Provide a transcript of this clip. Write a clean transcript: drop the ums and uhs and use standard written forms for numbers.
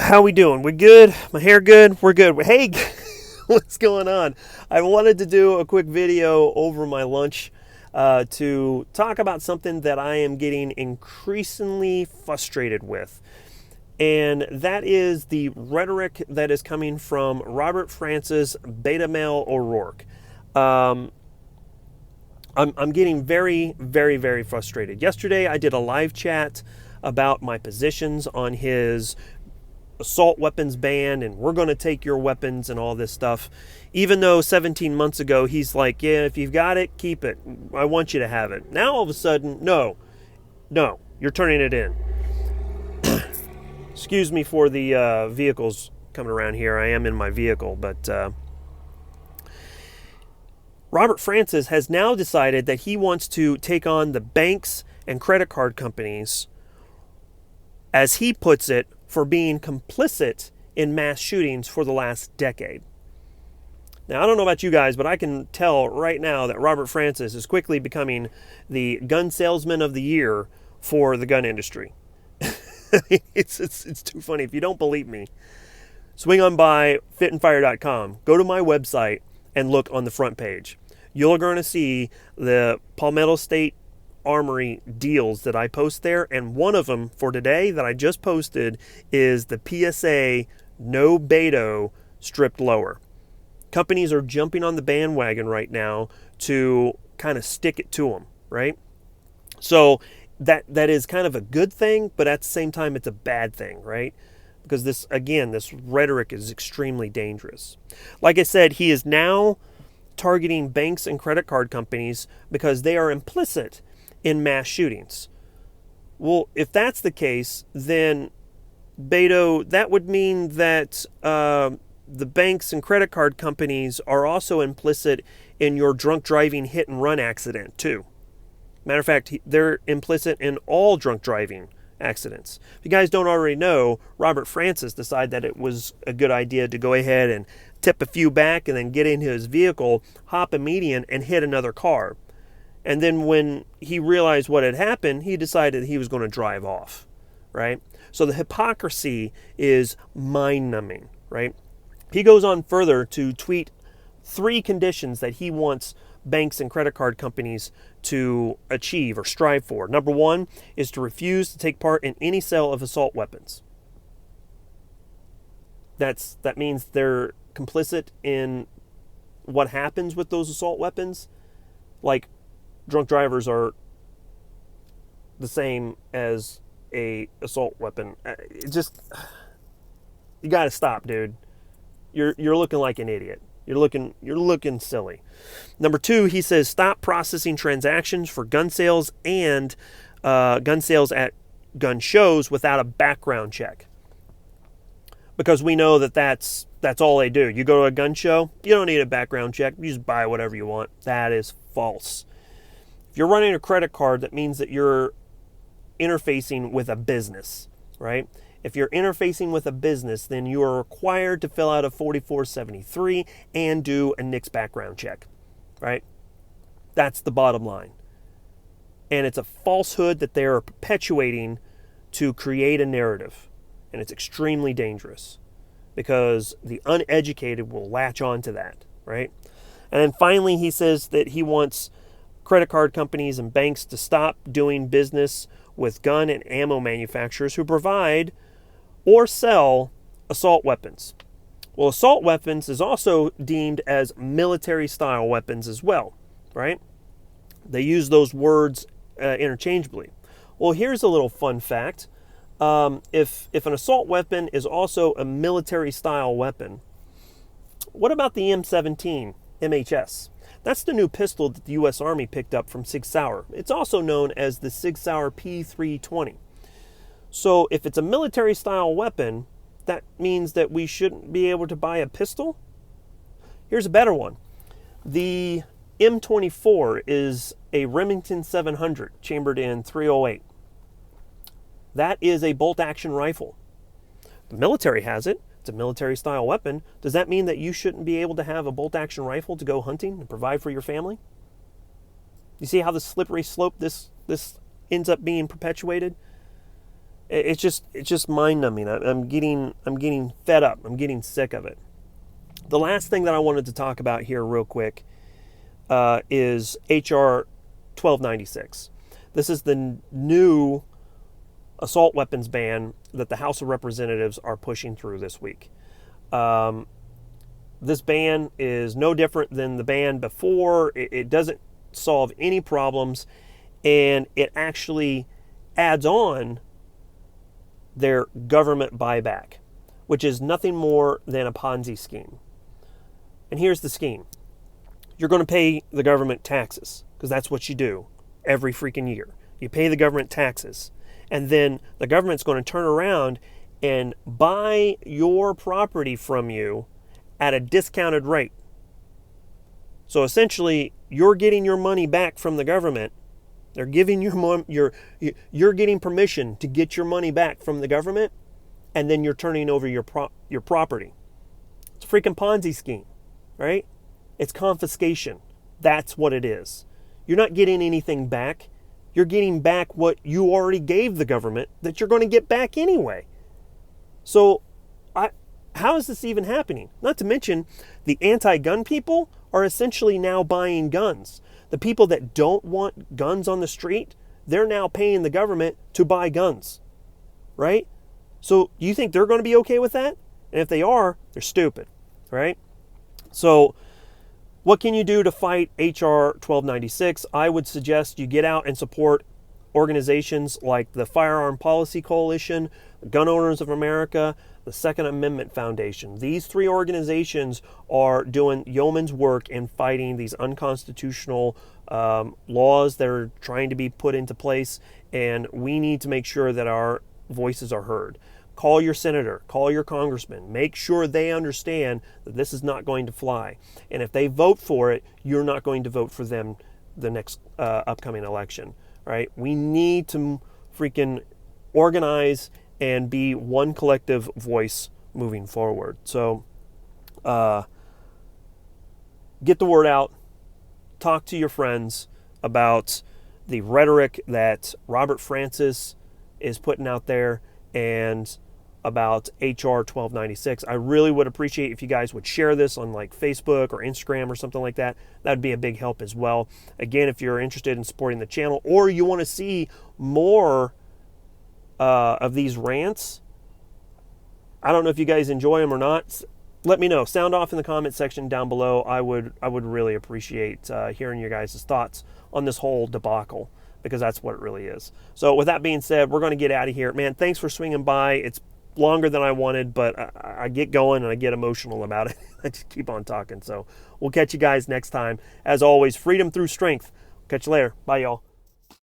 How we doing? We good? My hair good? We're good. Hey, what's going on? I wanted to do a quick video over my lunch to talk about something that I am getting increasingly frustrated with. And that is the rhetoric that is coming from Robert Francis Beta Male O'Rourke. I'm getting very, very, very frustrated. Yesterday, I did a live chat about my positions on his assault weapons ban, and we're going to take your weapons and all this stuff. Even though 17 months ago, he's like, yeah, if you've got it, keep it. I want you to have it. Now, all of a sudden, no, you're turning it in. Excuse me for the vehicles coming around here. I am in my vehicle, but Robert Francis has now decided that he wants to take on the banks and credit card companies, as he puts it, for being complicit in mass shootings for the last decade. Now, I don't know about you guys, but I can tell right now that Robert Francis is quickly becoming the gun salesman of the year for the gun industry. It's too funny. If you don't believe me, swing on by fitandfire.com. Go to my website and look on the front page. You're going to see the Palmetto State Armory deals that I post there, and one of them for today that I just posted is the PSA no Beto stripped lower. Companies are jumping on the bandwagon right now to kind of stick it to them, right? So that is kind of a good thing, but at the same time it's a bad thing, right? Because this rhetoric is extremely dangerous. Like I said, he is now targeting banks and credit card companies because they are implicit in mass shootings. Well, if that's the case, then Beto, that would mean that the banks and credit card companies are also implicit in your drunk driving hit and run accident too. Matter of fact, they're implicit in all drunk driving accidents. If you guys don't already know, Robert Francis decided that it was a good idea to go ahead and tip a few back and then get into his vehicle, hop a median, and hit another car. And then when he realized what had happened, he decided he was going to drive off, right? So the hypocrisy is mind-numbing, right? He goes on further to tweet 3 conditions that he wants banks and credit card companies to achieve or strive for. Number 1 is to refuse to take part in any sale of assault weapons. That means they're complicit in what happens with those assault weapons. Like, drunk drivers are the same as a assault weapon. You got to stop, dude. You're looking like an idiot. You're looking silly. Number 2, he says stop processing transactions for gun sales and gun sales at gun shows without a background check. Because we know that's all they do. You go to a gun show, you don't need a background check. You just buy whatever you want. That is false. If you're running a credit card, that means that you're interfacing with a business, right? If you're interfacing with a business, then you are required to fill out a 4473 and do a NICS background check, right? That's the bottom line. And it's a falsehood that they are perpetuating to create a narrative. And it's extremely dangerous because the uneducated will latch on to that, right? And then finally, he says that he wants credit card companies and banks to stop doing business with gun and ammo manufacturers who provide or sell assault weapons. Well, assault weapons is also deemed as military-style weapons as well, right? They use those words interchangeably. Well, here's a little fun fact. If an assault weapon is also a military-style weapon, what about the M17 MHS? That's the new pistol that the U.S. Army picked up from Sig Sauer. It's also known as the Sig Sauer P320. So if it's a military-style weapon, that means that we shouldn't be able to buy a pistol? Here's a better one. The M24 is a Remington 700 chambered in .308. That is a bolt-action rifle. The military has it. It's a military-style weapon. Does that mean that you shouldn't be able to have a bolt-action rifle to go hunting and provide for your family? You see how the slippery slope this ends up being perpetuated? It's just mind numbing. I'm getting fed up. I'm getting sick of it. The last thing that I wanted to talk about here real quick is HR 1296. This is the new assault weapons ban that the House of Representatives are pushing through this week. This ban is no different than the ban before. It doesn't solve any problems, and it actually adds on their government buyback, which is nothing more than a Ponzi scheme. And here's the scheme. You're going to pay the government taxes, because that's what you do every freaking year. You pay the government taxes, and then the government's going to turn around and buy your property from you at a discounted rate. So essentially, you're getting your money back from the government. They're giving you're getting permission to get your money back from the government, and then you're turning over your property. It's a freaking Ponzi scheme, right? It's confiscation. That's what it is. You're not getting anything back. You're getting back what you already gave the government that you're going to get back anyway. So how is this even happening? Not to mention, the anti-gun people are essentially now buying guns. The people that don't want guns on the street, they're now paying the government to buy guns, right? So you think they're going to be okay with that? And if they are, they're stupid, right? So what can you do to fight HR 1296? I would suggest you get out and support organizations like the Firearm Policy Coalition, Gun Owners of America, the Second Amendment Foundation. These three organizations are doing yeoman's work in fighting these unconstitutional laws that are trying to be put into place, and we need to make sure that our voices are heard. Call your senator, call your congressman, make sure they understand that this is not going to fly. And if they vote for it, you're not going to vote for them the next upcoming election, right? We need to freaking organize and be one collective voice moving forward. So get the word out. Talk to your friends about the rhetoric that Robert Francis is putting out there and about HR 1296. I really would appreciate if you guys would share this on like Facebook or Instagram or something like that. That'd be a big help as well. Again, if you're interested in supporting the channel or you want to see more of these rants, I don't know if you guys enjoy them or not. Let me know. Sound off in the comment section down below. I would really appreciate hearing your guys' thoughts on this whole debacle, because that's what it really is. So with that being said, we're going to get out of here. Man, thanks for swinging by. It's longer than I wanted, but I get going and I get emotional about it. I just keep on talking. So we'll catch you guys next time. As always, freedom through strength. Catch you later. Bye, y'all.